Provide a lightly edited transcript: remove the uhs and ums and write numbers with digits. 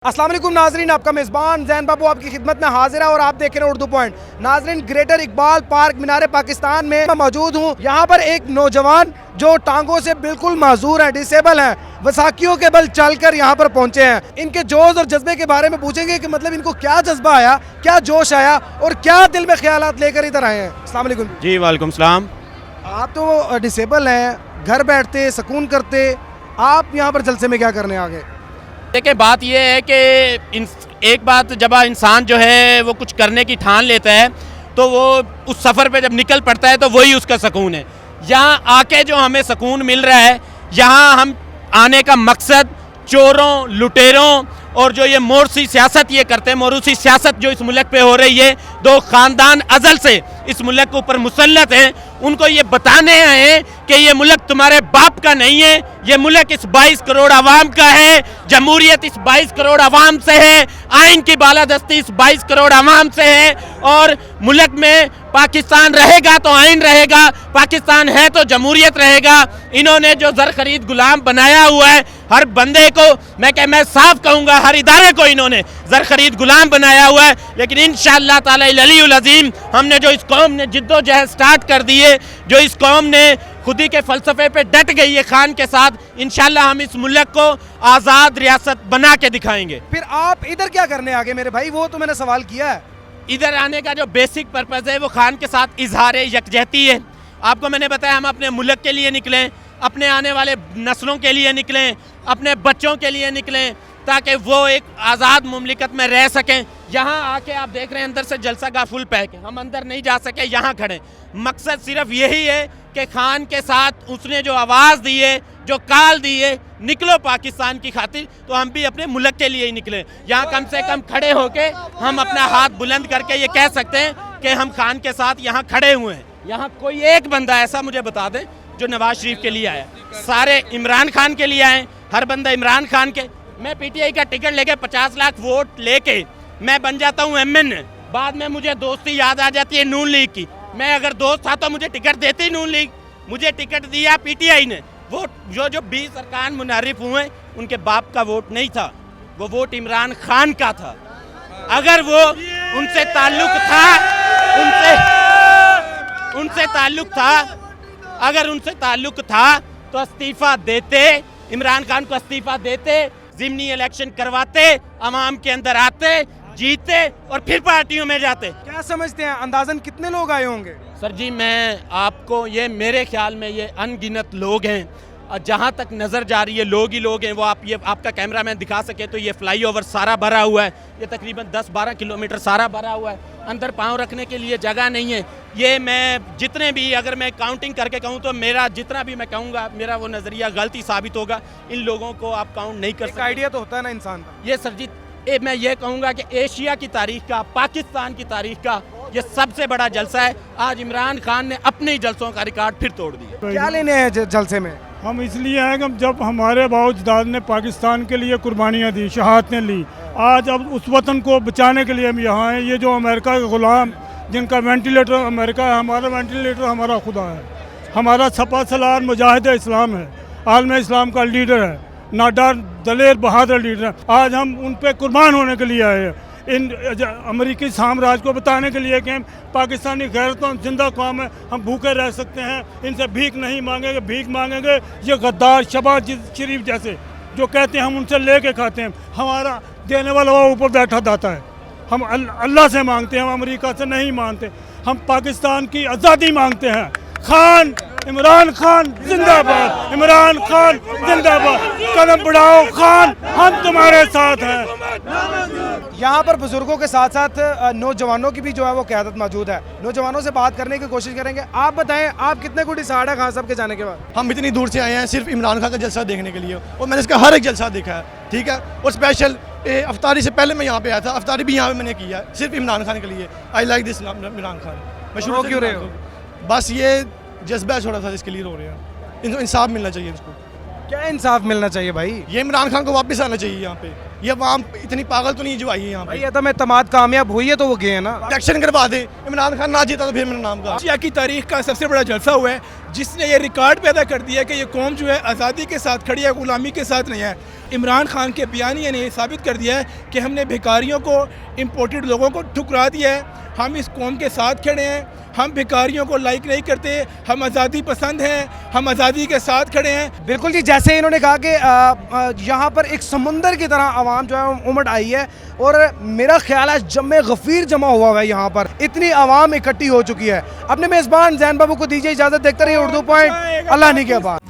अस्सलाम वालेकुम नाजरीन, आपका मेज़बान जैन बाबू आपकी खिदमत में हाजिर है और आप देख रहे हैं उर्दू पॉइंट। नाजरीन, ग्रेटर इकबाल पार्क मीनार पाकिस्तान में मैं मौजूद हूँ। यहाँ पर एक नौजवान जो टांगों से बिल्कुल माजूर है, डिसेबल हैं, वसाखियों के बल चलकर यहाँ पर पहुँचे हैं। इनके जोश और जज्बे के बारे में पूछेंगे कि मतलब इनको क्या जज्बा आया, क्या जोश आया और क्या दिल में ख्यालात लेकर इधर आए हैं। अस्सलाम वालेकुम। जी वालेकुम सलाम। आप तो डिसेबल हैं, घर बैठते सुकून करते, आप यहाँ पर जलसे में क्या करने आ गए? देखिए, बात यह है कि एक बात जब इंसान जो है वो कुछ करने की ठान लेता है तो वो उस सफ़र पे जब निकल पड़ता है तो वही उसका सुकून है। यहाँ आके जो हमें सुकून मिल रहा है, यहाँ हम आने का मकसद चोरों, लुटेरों और जो ये मोरसी सियासत ये करते हैं, मोरूसी सियासत जो इस मुल्क पे हो रही है, दो ख़ानदान अज़ल से इस मुल्क के ऊपर मुसल्लत हैं, उनको ये बताने आए हैं कि ये मुल्क तुम्हारे बाप का नहीं है, ये मुल्क इस 22 करोड़ आवाम का है, जमहूरियत इस 22 करोड़ आवाम से है, आइन की बालादस्ती इस 22 करोड़ आवाम से है और मुल्क में पाकिस्तान रहेगा तो आइन रहेगा, पाकिस्तान है तो जमहूरियत रहेगा। इन्होंने जो ज़र खरीद गुलाम बनाया हुआ है, हर बंदे को मैं साफ कहूँगा, हर इदारे को इन्होंने ज़र खरीद गुलाम बनाया हुआ है। लेकिन इंशाअल्लाह ताला अल अज़ीम हमने जो इस कौम ने जिद्दोजहद स्टार्ट कर दी है, जो इस कौम ने खुदी के फ़लसफ़े पे डट गई है खान के साथ, इंशाअल्लाह हम इस मुल्क को आज़ाद रियासत बना के दिखाएंगे। फिर आप इधर क्या करने आगे मेरे भाई? वो तो मैंने सवाल किया है। इधर आने का जो बेसिक पर्पज़ है वो खान के साथ इजहार यकजहती है। आपको मैंने बताया, हम अपने मुल्क के लिए निकलें, अपने आने वाले नस्लों के लिए निकलें, अपने बच्चों के लिए निकलें, ताकि वो एक आज़ाद मुमलिकत में रह सकें। यहाँ आके आप देख रहे हैं अंदर से जलसा का फुल पैक है, हम अंदर नहीं जा सके, यहाँ खड़े। मकसद सिर्फ यही है कि खान के साथ उसने जो आवाज़ दी है, जो काल दी है, निकलो पाकिस्तान की खातिर, तो हम भी अपने मुल्क के लिए ही निकलें। यहाँ कम से कम खड़े होके हम अपना हाथ बुलंद करके ये कह सकते हैं कि हम खान के साथ यहाँ खड़े हुए हैं। यहाँ कोई एक बंदा ऐसा मुझे बता दें जो नवाज शरीफ के लिए आया, सारे इमरान खान के लिए आए, हर बंदा इमरान खान के। मैं पीटीआई का टिकट लेके 50 लाख वोट लेके मैं बन जाता हूँ एमएन, बाद में मुझे दोस्ती याद आ जाती है नून लीग की। मैं अगर दोस्त था तो मुझे टिकट देती नून लीग, मुझे टिकट दिया पीटीआई ने। वो जो 20 अरकान मुनहरिफ हुए उनके बाप का वोट नहीं था, वो वोट इमरान खान का था। अगर वो उनसे ताल्लुक था, उनसे ताल्लुक था, अगर उनसे ताल्लुक था तो इस्तीफा देते, इमरान खान को इस्तीफा देते, ज़िमनी इलेक्शन करवाते, अवाम के अंदर आते, जीते और फिर पार्टियों में जाते। क्या समझते हैं, अंदाजन कितने लोग आए होंगे? सर जी, मैं आपको ये मेरे ख्याल में ये अनगिनत लोग हैं। जहाँ तक नज़र जा रही है लोग ही लोग हैं। वो आप ये आपका कैमरा मैन दिखा सके तो ये फ्लाईओवर सारा भरा हुआ है, ये तकरीबन 10-12 किलोमीटर सारा भरा हुआ है। अंदर पाँव रखने के लिए जगह नहीं है। ये मैं जितने भी अगर मैं काउंटिंग करके कहूँ तो मेरा जितना भी मैं कहूँगा मेरा वो नज़रिया गलती साबित होगा। इन लोगों को आप काउंट नहीं कर सकते। आइडिया तो होता है ना इंसान का। ये सर जी मैं ये कहूँगा कि एशिया की तारीख का, पाकिस्तान की तारीख का ये सबसे बड़ा जलसा है। आज इमरान खान ने अपने जलसों का रिकॉर्ड फिर तोड़ दिया। क्या लेने हैं जलसे में? हम इसलिए आए कि जब हमारे बाओजदाद ने पाकिस्तान के लिए कुर्बानियाँ दी, शहादतें ली, आज अब उस वतन को बचाने के लिए हम यहाँ हैं। ये जो अमेरिका के ग़ुलाम जिनका वेंटिलेटर अमेरिका है, हमारा वेंटिलेटर हमारा खुदा है। हमारा सपा सलार मुजाहिद इस्लाम है, आलम इस्लाम का लीडर है, नाडार दलेर बहादुर लीडर है। आज हम उन पर कुर्बान होने के लिए आए हैं, इन अमेरिकी साम्राज्य को बताने के लिए कि हम पाकिस्तानी गैरतों जिंदा कौम है, हम भूखे रह सकते हैं, इनसे भीख नहीं मांगेंगे। भीख मांगेंगे ये गद्दार शहबाज शरीफ जैसे जो कहते हैं हम उनसे लेके खाते हैं। हमारा देने वाला वो ऊपर बैठा दाता है। हम अल्लाह से मांगते हैं, हम अमेरिका से नहीं मांगते। हम पाकिस्तान की आज़ादी मांगते हैं। खान, इमरान खान जिंदाबाद, इमरान खान जिंदाबाद, कदम बढ़ाओ खान, हम तुम्हारे साथ हैं। यहाँ पर बुजुर्गों के साथ साथ नौजवानों की भी जो है वो क़यादत मौजूद है। नौजवानों से बात करने की कोशिश करेंगे। आप बताएं, आप कितने को डिसाइड है खान साहब के जाने के बाद? हम इतनी दूर से आए हैं सिर्फ इमरान खान का जलसा देखने के लिए, और मैंने इसका हर एक जलसा देखा है, ठीक है। और स्पेशल अफ्तारी से पहले मैं यहाँ पे आया था, अफ्तारी भी यहाँ पे मैंने किया है सिर्फ इमरान खान के लिए। I like this Imran Khan. मैं शुरू क्यों रहे हो? बस ये जज्बा छोड़ा था जिसके लिए रो रहे हैं। इनको इंसाफ मिलना चाहिए। इसको क्या इंसाफ मिलना चाहिए भाई? ये इमरान खान को वापस आना चाहिए यहाँ पे। ये आवाम इतनी पागल तो नहीं जो आई है यहाँ पे। भाई अदम एतमाद कामयाब हुई है तो वो गए हैं ना। इलेक्शन करवा दे, इमरान खान ना जीता तो फिर मेरा नाम का। एशिया की तारीख का सबसे बड़ा जलसा हुआ है जिसने ये रिकॉर्ड पैदा कर दिया कि ये कौम जो है आज़ादी के साथ खड़ी है, गुलामी के साथ नहीं है। इमरान खान के बयानिए ने ये साबित कर दिया है कि हमने भिखारियों को, इम्पोर्टेड लोगों को ठुकरा दिया है। हम इस कौम के साथ खड़े हैं, हम भिखारियों को लाइक नहीं करते, हम आज़ादी पसंद हैं, हम आज़ादी के साथ खड़े हैं। बिल्कुल जी, जैसे इन्होंने कहा कि यहाँ पर एक समुंदर की तरह आवाम जो है उमड़ आई है और मेरा ख्याल है जमे गफ़ीर जमा हुआ है यहाँ पर, इतनी आवाम इकट्ठी हो चुकी है। अपने मेज़बान ज़ैन बाबू को दीजिए इजाज़त, देखते रहिए उर्दू पॉइंट। अल्लाह नहीं के बाद।